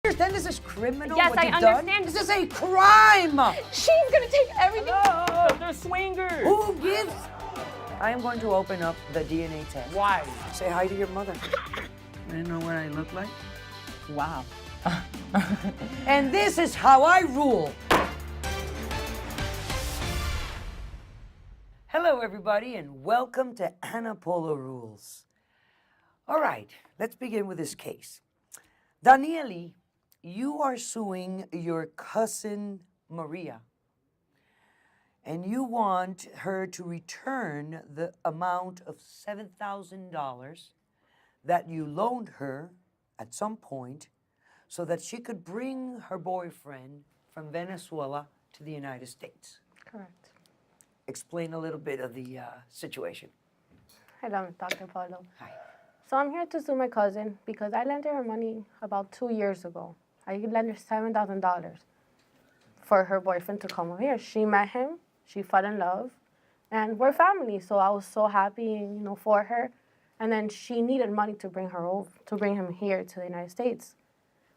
understand this is criminal? Yes, what I you've understand. Done? This is a crime! She's gonna take everything. Oh, they're swingers. Who gives? I am going to open up the DNA test. Why? Say hi to your mother. I know what I look like. Wow. And this is how I rule. Hello, everybody, and welcome to Ana Polo Rules. All right, let's begin with this case. Daniely, you are suing your cousin Maria, and you want her to return the amount of $7,000 that you loaned her at some point so that she could bring her boyfriend from Venezuela to the United States. Correct. Explain a little bit of the situation. Hello, Dr. Polo. Hi. So I'm here to sue my cousin because I lent her money about 2 years ago. I lent her $7,000 for her boyfriend to come over here. She met him, she fell in love, and we're family. So I was so happy, for her. And then she needed money to bring her over, to bring him here to the United States.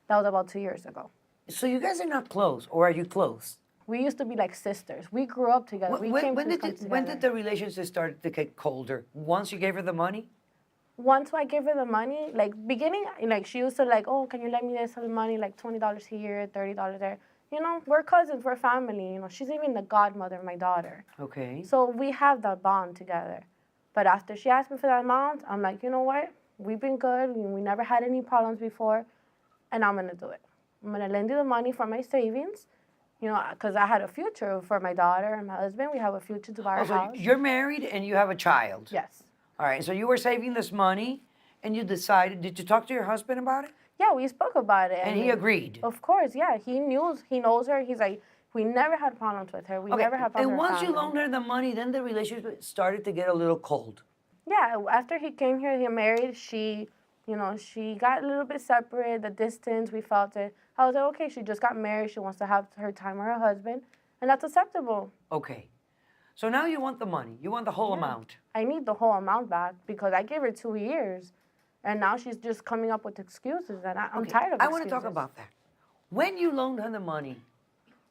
That was about 2 years ago. So you guys are not close, or are you close? We used to be like sisters. We grew up together. When did the relationship start to get colder? Once you gave her the money? Once I gave her the money, beginning, she used to oh, can you lend me this money, like $20 here, $30 there. We're cousins, we're family. She's even the godmother of my daughter. Okay. So we have that bond together. But after she asked me for that amount, I'm like, you know what? We've been good. We never had any problems before, and I'm gonna do it. I'm gonna lend you the money from my savings. Because I had a future for my daughter and my husband. We have a future to buy our house. You're married and you have a child? Yes. All right, so you were saving this money and you decided, did you talk to your husband about it? Yeah, we spoke about it. And he agreed? Of course, yeah. He knows her. He's like, we never had problems with her. We never had problems and with her once you loaned her the money, then the relationship started to get a little cold. Yeah, after he came here, he married, she got a little bit separate, the distance, we felt it. I was like, okay, she just got married, she wants to have her time with her husband, and that's acceptable. Okay. So now you want the money. You want the whole amount. I need the whole amount back because I gave her 2 years, and now she's just coming up with excuses, and I'm tired of excuses. I want to talk about that. When you loaned her the money,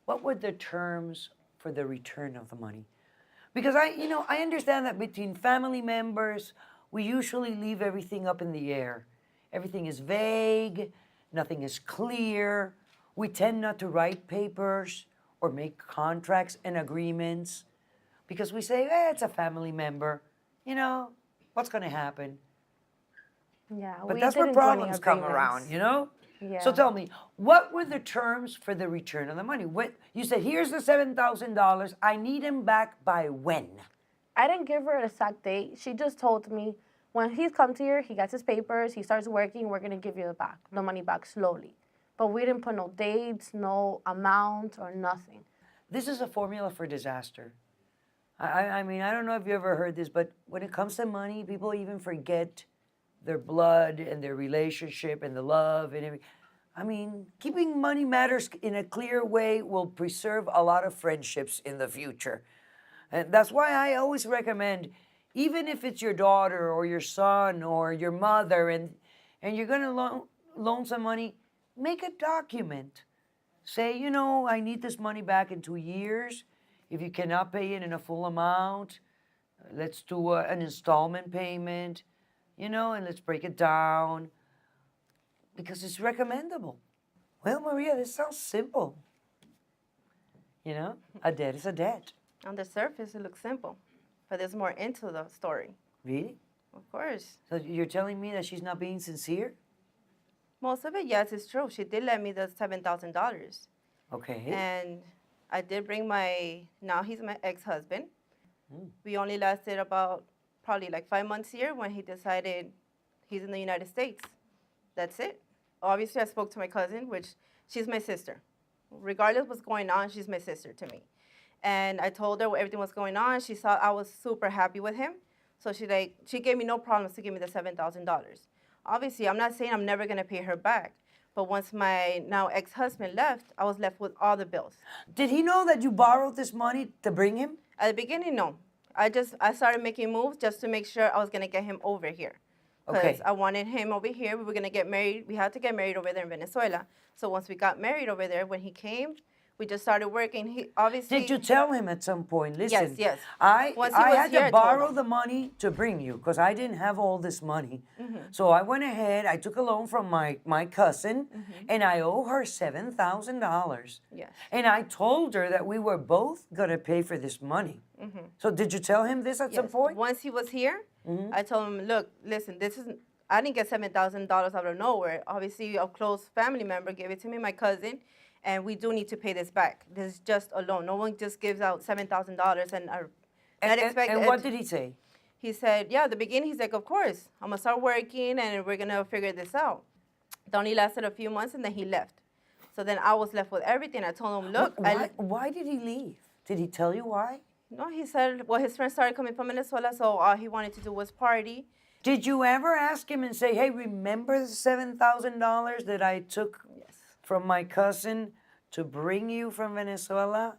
what were the terms for the return of the money? Because I understand that between family members, we usually leave everything up in the air. Everything is vague, nothing is clear. We tend not to write papers or make contracts and agreements because we say, it's a family member. What's going to happen? Yeah, but that's where problems come around, Yeah. So tell me, what were the terms for the return of the money? You said, here's the $7,000. I need him back by when? I didn't give her an exact date. She just told me, when he's come to here, he gets his papers, he starts working, we're going to give you the money back slowly. But we didn't put no dates, no amount, or nothing. This is a formula for disaster. I mean, I don't know if you ever heard this, but when it comes to money, people even forget their blood and their relationship and the love and everything. I mean, keeping money matters in a clear way will preserve a lot of friendships in the future. And that's why I always recommend, even if it's your daughter or your son or your mother and you're going to loan some money, make a document. Say, I need this money back in 2 years. If you cannot pay it in a full amount, let's do an installment payment, and let's break it down because it's recommendable. Well, Maria, this sounds simple. A debt is a debt. On the surface, it looks simple, but there's more into the story. Really? Of course. So you're telling me that she's not being sincere? Most of it, yes, it's true. She did lend me the $7,000. Okay. And I did bring now he's my ex-husband. We only lasted about probably like 5 months here when he decided he's in the United States. That's it. Obviously, I spoke to my cousin, which she's my sister. Regardless of what's going on, she's my sister to me. And I told her everything was going on. She saw I was super happy with him. So she gave me no problems to give me the $7,000. Obviously, I'm not saying I'm never going to pay her back. But once my now ex-husband left, I was left with all the bills. Did he know that you borrowed this money to bring him? At the beginning, no. I started making moves just to make sure I was going to get him over here. because Okay. I wanted him over here. We were going to get married. We had to get married over there in Venezuela. So once we got married over there, when he came, we just started working. He obviously. Did you tell him at some point? Listen, yes. I Once he I was had here, to I told borrow him. the money to bring you because I didn't have all this money. So I went ahead. I took a loan from my cousin, and I owe her $7,000. Yes. And I told her that we were both gonna pay for this money. So did you tell him this at some Yes. point? Once he was here, I told him, look, listen, this is. I didn't get $7,000 out of nowhere. Obviously, a close family member gave it to me, my cousin, and we do need to pay this back. This is just a loan. No one just gives out $7,000 and are not expected. And what did he say? He said, yeah, at the beginning, he's like, of course, I'm going to start working and we're going to figure this out. It only lasted a few months and then he left. So then I was left with everything. I told him, look. Why did he leave? Did he tell you why? No, he said, well, his friends started coming from Venezuela, so all he wanted to do was party. Did you ever ask him and say, hey, remember the $7,000 that I took Yes. from my cousin to bring you from Venezuela?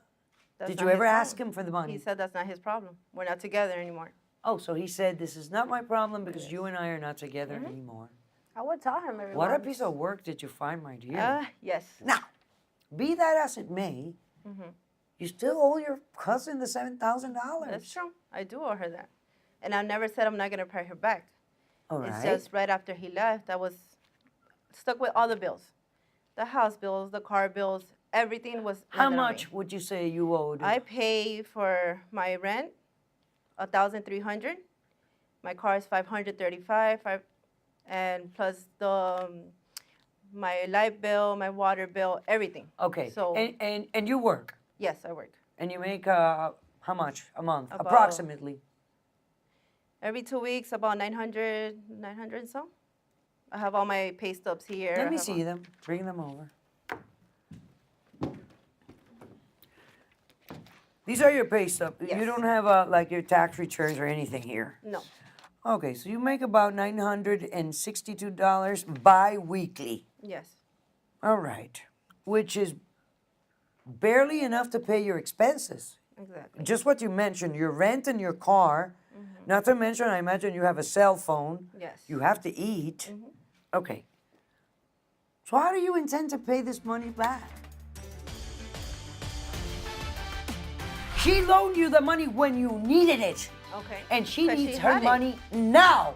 That's Did not you ever his ask problem. him for the money? He said that's not his problem. We're not together anymore. Oh, so he said, this is not my problem because you and I are not together anymore. I would tell him every What a once. piece of work did you find, my dear? Yes. Now, be that as it may, you still owe your cousin the $7,000. That's true. I do owe her that. And I never said I'm not going to pay her back. All right. It's just right after he left, I was stuck with all the bills. The house bills, the car bills, everything was How landed on much me. would you say you owed? I pay for my rent, $1,300. My car is $535, and plus my light bill, my water bill, everything. Okay. So And you work, yes, I work. and you make how much a month, About- approximately? Every 2 weeks, about 900 and so. I have all my pay stubs here. Let me see them. Bring them over. These are your pay stubs. You Yes. don't have like your tax returns or anything here. No. Okay, so you make about $962 bi-weekly. Yes. All right, which is barely enough to pay your expenses. Exactly. Just what you mentioned, your rent and your car. Not to mention, I imagine you have a cell phone. Yes. You have to eat. Okay. So how do you intend to pay this money back? She loaned you the money when you needed it. Okay. And she 'Cause needs her had it. money now.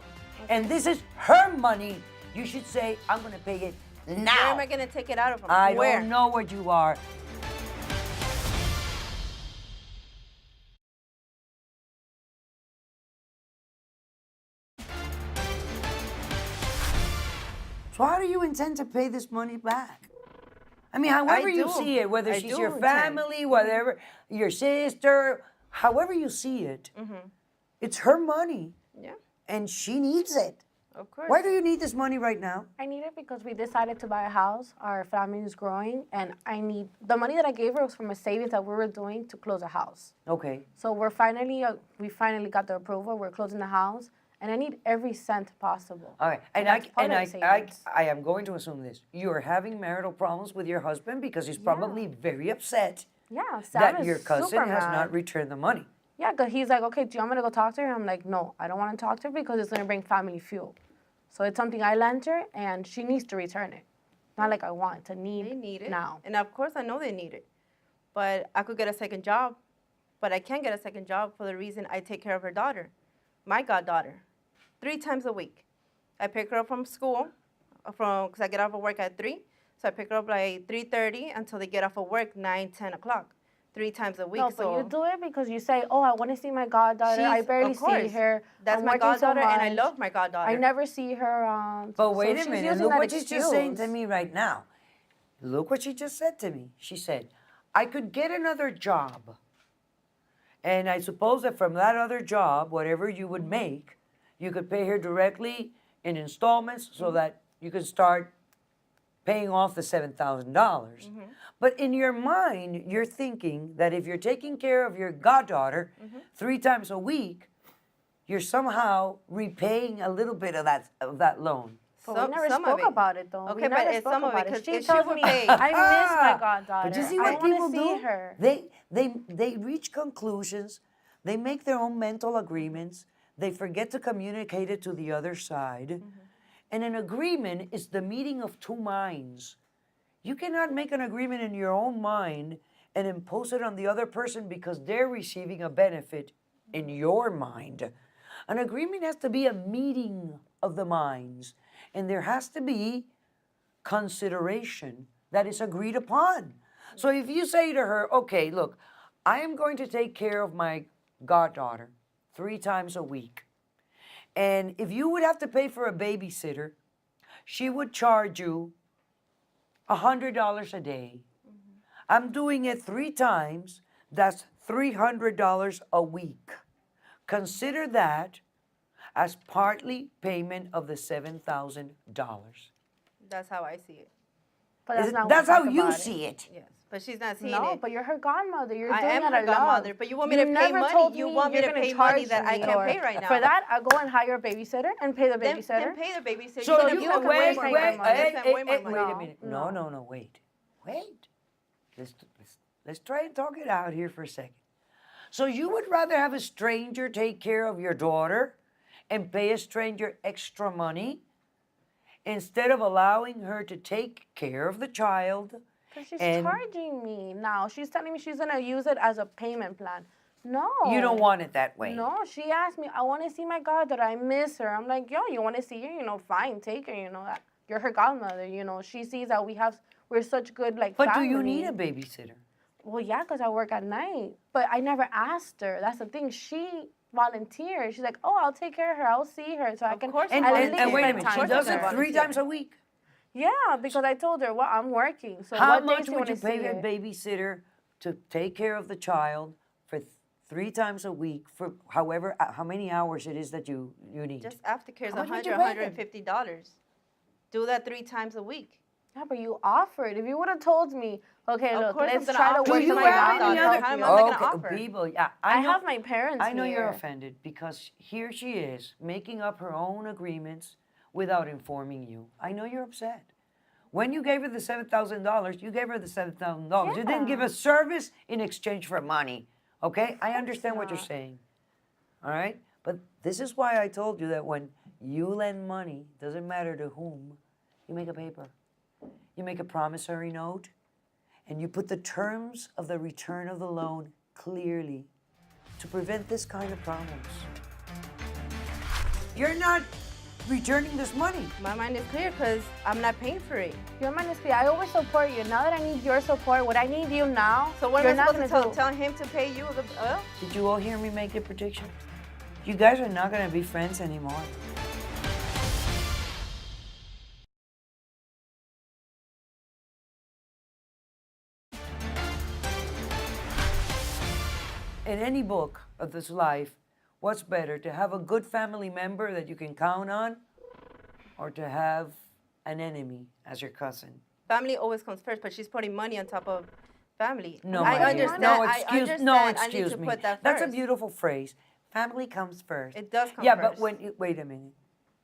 And this is her money. You should say, I'm going to pay it Where now. am I going to take it out of? I Where? don't know what you are. So how do you intend to pay this money back? I mean, however you do. see it, whether I she's do your intend. family, whatever, your sister, however you see it, it's her money Yeah, and she needs it. of course. Why do you need this money right now? I need it because we decided to buy a house. Our family is growing, and I need the money that I gave her was from a savings that we were doing to close a house. Okay. So we finally got the approval. We're closing the house, and I need every cent possible. All right. And that's part of the savings. I am going to assume this. You are having marital problems with your husband because he's probably very upset Yeah, Sam that is your cousin super has mad. not returned the money. Yeah, because he's like, okay, do you want me to go talk to her? I'm like, no, I don't want to talk to her because it's going to bring family fuel. So it's something I lent her, and she needs to return it. Not like I want to They need it. now. And of course, I know they need it. But I could get a second job. But I can't get a second job for the reason I take care of her daughter, my goddaughter, 3 times a week. I pick her up from school, because I get off of work at 3. So I pick her up like 3:30 until they get off of work 9, 10 o'clock, 3 times a week. No, but you do it because you say, oh, I want to see my goddaughter. I She's- barely of see course. her. That's I'm my working so goddaughter, and I much. love my goddaughter. I never see her. But so wait a she's minute. using Look that what she's just saying to excuse. me right now. Look what she just said to me. She said, I could get another job. And I suppose that from that other job, whatever you would make, you could pay her directly in installments so that you could start paying off the $7,000. But in your mind, you're thinking that if you're taking care of your goddaughter 3 times a week, you're somehow repaying a little bit of that loan. But we never some of spoke it. about it, though. Okay, we but never it's spoke some of it, about 'cause it. She if she tells would me, pay- I miss my goddaughter. But you see I what want people to see do? her. They reach conclusions. They make their own mental agreements. they forget to communicate it to the other side. And an agreement is the meeting of two minds. You cannot make an agreement in your own mind and impose it on the other person because they're receiving a benefit in your mind. An agreement has to be a meeting of the minds, and there has to be consideration that is agreed upon. So if you say to her, okay, look, I am going to take care of my goddaughter 3 times a week. And if you would have to pay for a babysitter, she would charge you $100 a day. I'm doing it 3 times. That's $300 a week. Consider that as partly payment of the $7,000. That's how I see it. But that's not That's what how talk you about it. see it. Yes, but she's not seeing No, it. but you're her godmother. You're I doing am it her out of love. godmother, but you want me to pay never money. told You me want me you're to gonna pay money charge that I me, can't or pay right now. For that, I'll go and hire a babysitter and pay the babysitter. Then pay the babysitter. So You're you gonna spend wait, way wait, more money. hey, You're gonna spend way more wait money. a minute. No, wait. Let's try and talk it out here for a second. So you would rather have a stranger take care of your daughter and pay a stranger extra money instead of allowing her to take care of the child? Because she's And- charging me now. She's telling me she's gonna use it as a payment plan. No. You don't want it that way. No, she asked me, I want to see my goddaughter. I miss her. I'm like, yo, you want to see her? Fine, take her. That you're her godmother. She sees that we're such good But family. do you need a babysitter? Well, yeah, because I work at night. But I never asked her. That's the thing. She volunteered. She's like, oh, I'll take care of her. I'll see her. So I can course at you least And wait a spend minute, time she with does her. it 3 times a week. Yeah, because I told her, well, I'm working. So How what much days you would want you to pay see a it? babysitter to take care of the child for 3 times a week for how many hours it is that you need? Just aftercare is How much would $100, you pay them? $150. Do that 3 times a week. Yeah, but you offered. If you would have told me, okay, Of look, course I'm let's gonna try to offer. Do work you something have out. any I'll other? help How am you. I not gonna offer? People, yeah, I know, have my parents I know you're here. offended because here she is making up her own agreements without informing you. I know you're upset. When you gave her the $7,000, you gave her the $7,000. You didn't give Yeah. a service in exchange for money. Okay? I understand what you're not. saying. All right? But this is why I told you that when you lend money, doesn't matter to whom, you make a paper. You make a promissory note, and you put the terms of the return of the loan clearly to prevent this kind of problems. You're not returning this money. My mind is clear because I'm not paying for it. Your man is clear. I always support you. Now that I need your support, what I need you now, So what you're am I not supposed to gonna tell do. him to pay you? Did you all hear me make a prediction? You guys are not going to be friends anymore. In any book of this life, what's better, to have a good family member that you can count on, or to have an enemy as your cousin? Family always comes first, but she's putting money on top of family. No, I my dear. understand. No, I excuse, understand. no, I need excuse to me. put that That's a first. beautiful phrase. Family comes first. It does come yeah, first. but wait a minute.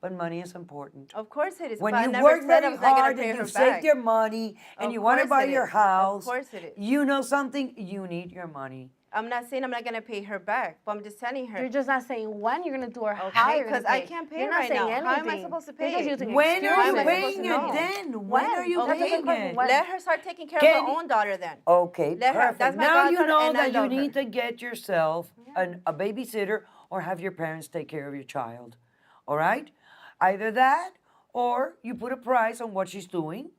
But money is important. Of course it is. When but I you never work said I very was not gonna hard pay and her you've back. saved your money and Of you want to course buy it your is. Of house, course it is. you know something? You need your money. I'm not saying I'm not gonna pay her back, but I'm just telling her. You're just not saying when you're gonna do or Okay, how you're gonna 'cause I pay. can't pay You're it not right saying now. anything. How am I supposed to pay You're just it? using When are you How am I excuses. supposed paying to it know? then? When are you Okay, paying okay, it? when? Let her start taking care Can of her you- own daughter then. Okay, Let her- perfect. that's my Now you goddaughter know and I that you love her. need to get yourself a babysitter or have your parents take care of your child. All right? Either that or you put a price on what she's doing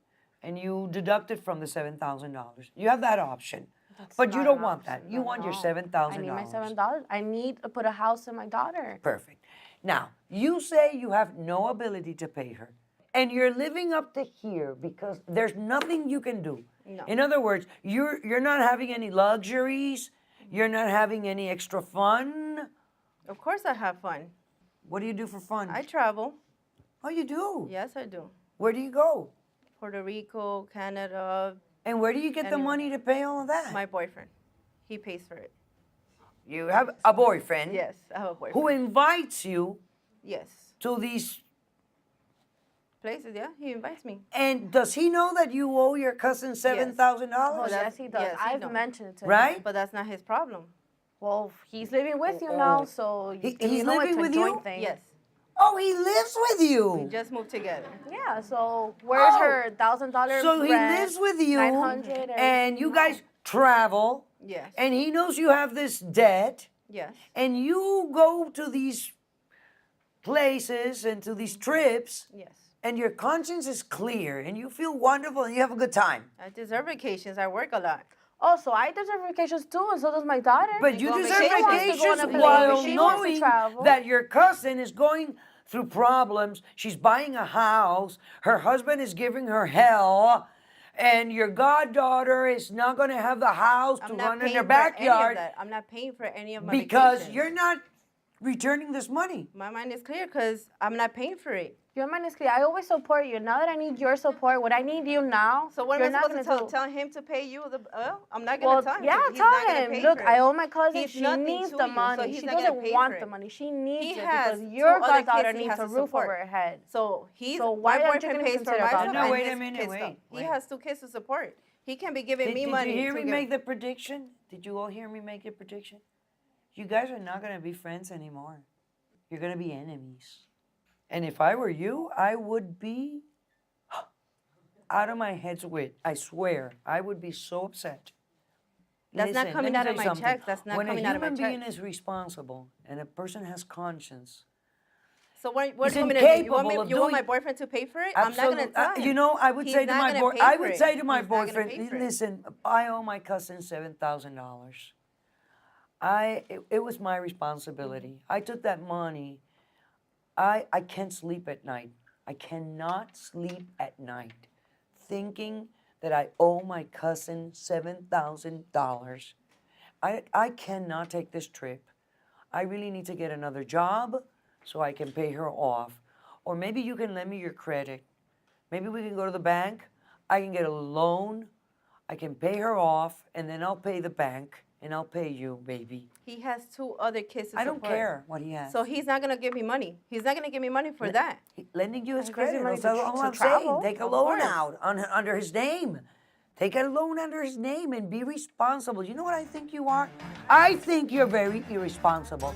and you deduct it from the $7,000. You have that option. But you Not don't an want option, that. You not want at your all. $7,000. I need my $7. I need to put a house in my daughter. Perfect. Now, you say you have no ability to pay her. And you're living up to here because there's nothing you can do. No. In other words, you're not having any luxuries, you're not having any extra fun. Of course I have fun. What do you do for fun? I travel. Oh, you do? Yes, I do. Where do you go? Puerto Rico, Canada, And where do you get the Anywhere. money to pay all of that? my boyfriend. He pays for it. You have a boyfriend Yes, I have a boyfriend. who invites you Yes. to these. Places, yeah. He invites me. And does he know that you owe your cousin $7,000? Oh, that's- yes, he does. yes, he I've knows. mentioned it to him. Right? But that's not his problem. Well, he's living with you now, so He's you know living it's a with joint you? thing. Yes. Oh, he lives with We you. just moved together. Yeah. So where's Oh, her $1,000 So he rent, lives with you, 900, and you guys travel, Yes. and he knows you have this debt, Yes. and you go to these places and to these trips, Yes. and your conscience is clear, and you feel wonderful, and you have a good time. I deserve vacations. I work a lot. Oh, so I deserve vacations too, and so does my daughter. But you go on deserve vacation. She wants to go on vacations a while vacation. She wants to knowing travel. that your cousin is going through problems. She's buying a house. Her husband is giving her hell. And your goddaughter is not going to have the house to I'm not run in paying their for any of backyard that. I'm not paying for any of my because vacations. you're not returning this money. My mind is clear because I'm not paying for it. Your mind is clear. I always support you. Now that I need your support, what I need you now, So what you're am I not supposed to gonna tell? do. Tell him to pay you? I'm not gonna Well, tell him. yeah, He's tell not gonna him. pay Look, for I it. owe my cousin. He's She nothing needs to the you, so money. he's She not gonna doesn't pay want for the it. money. She needs He it has because two your other kids goddaughter he needs has a to roof support. over her head. So So why my aren't you boyfriend gonna pays for consider my about stuff that? No, and wait a his minute, kids' wait, stuff. He wait. has two kids to support. He can't be giving me Did money. you hear to me give- make the prediction? Did you all hear me make the prediction? You guys are not going to be friends anymore. You're going to be enemies. And if I were you, I would be out of my head's wit. I swear, I would be so upset. That's not coming let me out tell of you my something. checks. That's not when coming a out of my human being checks. is responsible and a person has conscience, So what He's do you want me to do? You incapable want of you want my doing- boyfriend to pay for it? I'm not gonna tell him. you know, I would He's say to not my gonna boy, pay I for would it. say to my He's not gonna boyfriend, pay for it. listen, I owe my cousin $7,000. It was my responsibility. I took that money. I can't sleep at night. I cannot sleep at night thinking that I owe my cousin $7,000. I cannot take this trip. I really need to get another job so I can pay her off. Or maybe you can lend me your credit. Maybe we can go to the bank. I can get a loan. I can pay her off, and then I'll pay the bank, and I'll pay you, baby. He has two other kids to I don't support. care what he has. So he's not gonna give me money. He's not gonna give me money for that. Lending you his He gives you credit. money That's to all to I'm saying. travel, Take a of loan course. out under his name. Take a loan under his name and be responsible. You know what I think you are? I think you're very irresponsible.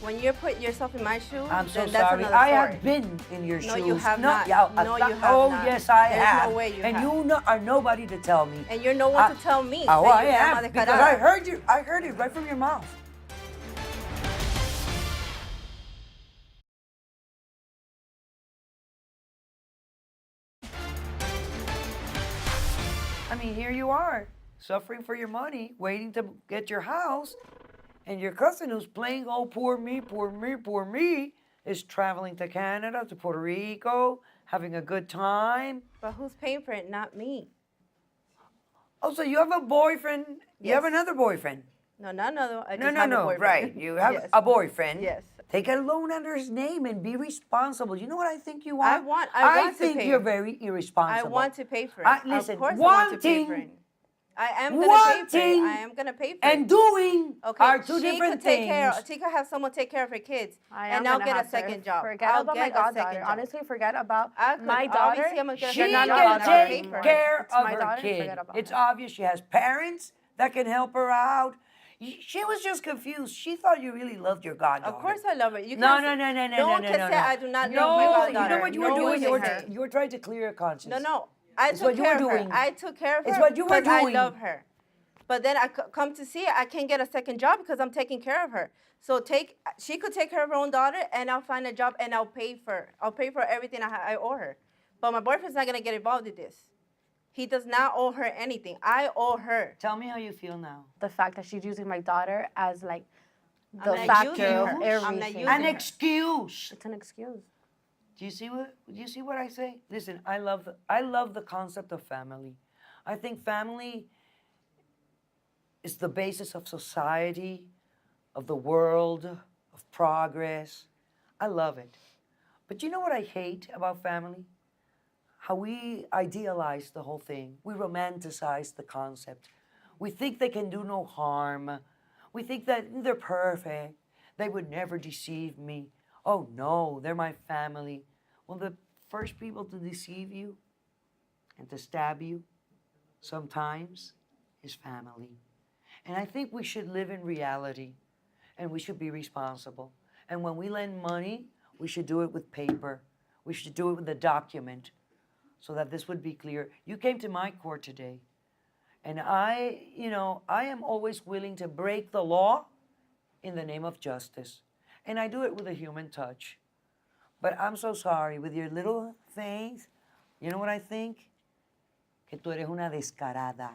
When you put yourself in my shoes, I'm so then that's sorry. another I story. have been in your No, shoes. you have no, not. Yeah, No, you have oh, not. yes, I There's no have. way you and have. you are nobody to tell me. And you're no one to tell me. Oh, that I you llama am de because carada. I heard you. I heard it right from your mouth. I mean, here you are, suffering for your money, waiting to get your house, and your cousin who's playing, oh, poor me, poor me, poor me, is traveling to Canada, to Puerto Rico, having a good time. But who's paying for it? Not me. Oh, so you have a boyfriend? You have Yes. another boyfriend? No, not another. I No, just no, have a no, boyfriend. right. You have Yes. a boyfriend. Yes. Take a loan under his name and be responsible. You know what I think you are? I want to think pay. you're very I irresponsible. want to pay for it. Listen, of course I want to pay for wanting- it. I am gonna pay for it. wanting I am gonna pay for and it. doing Okay, are two she different could take things. care. She could have someone take care of her kids, I and am I'll gonna get a have to. second job. Forget I'll about get my a goddaughter. second job. Honestly, forget about I could- my daughter. obviously, I'm gonna get a She second You're job not can gonna and I'll pay take for it. care It's of my her daughter, kid. forget about It's it. obvious she has parents that can help her out. She was just confused. She thought you really loved your goddaughter. Of course I love her. You No, can't no, say- no, no, no, no no, one no, can no, say no. I do not no, love my you goddaughter. know what you were No doing? one You were, can say. you were trying to clear your conscience. No, no. I It's took what you care were of her. doing. I took care of her. It's what you were because doing. I love her. But then I come to see it, I can't get a second job because I'm taking care of her. So she could take care of her own daughter, and I'll find a job and I'll pay for everything I owe her. But my boyfriend's not gonna get involved in this. He does not owe her anything. I owe her. Tell me how you feel now. The fact that she's using my daughter as like I'm the not factor using of her. everything. I'm not using An her. excuse. It's an excuse. Do you see what I say? Listen, I love the concept of family. I think family is the basis of society, of the world, of progress. I love it. But you know what I hate about family? How we idealize the whole thing. We romanticize the concept. We think they can do no harm. We think that they're perfect. They would never deceive me. Oh no, they're my family. Well, the first people to deceive you and to stab you sometimes is family. And I think we should live in reality and we should be responsible. And when we lend money, we should do it with paper. We should do it with a document so that this would be clear. You came to my court today. And I am always willing to break the law in the name of justice. And I do it with a human touch. But I'm so sorry, with your little face, you know what I think? Que tú eres una descarada.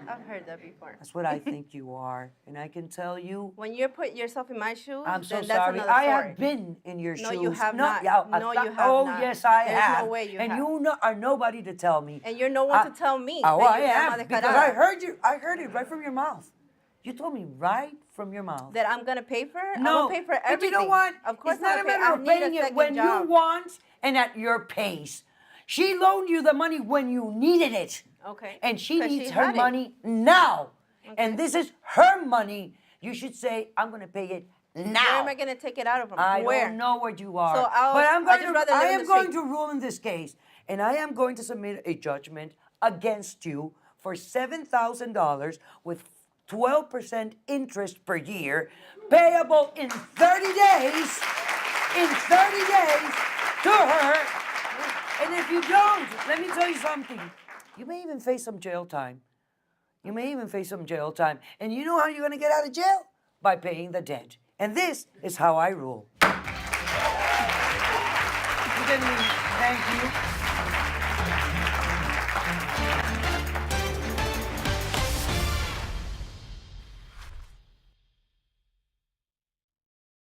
I've heard that before. That's what I think you are. And I can tell you, When you put yourself in my shoes, I'm so then that's sorry. another I story. have been in your No, shoes. you have not. Yeah, No, you have oh, not. yes, I There's have. no way you and have. you are nobody to tell me. And you're no one to tell me. Oh, that I you're am, una because descarada. I heard you. I heard it right from your mouth. You told me right from your mouth. That I'm gonna pay for it? No, I'm gonna pay for but everything. you know what? Of course it's not I'm a gonna pay. matter I of need a paying it second when job. you want and at your pace. She loaned you the money when you needed it. Okay. And she 'Cause needs she her had it. money now. Okay. And this is her money. You should say, I'm going to pay it now. Where am I gonna take it out of? I Where? don't know where you are. So but I'm I'd going, just rather I live in am the going street. to rule in this case. And I am going to submit a judgment against you for $7,000 with 12% interest per year, payable in 30 days, to her. And if you don't, let me tell you something. You may even face some jail time. You may even face some jail time. And you know how you're going to get out of jail? By paying the debt. And this is how I rule. Thank you.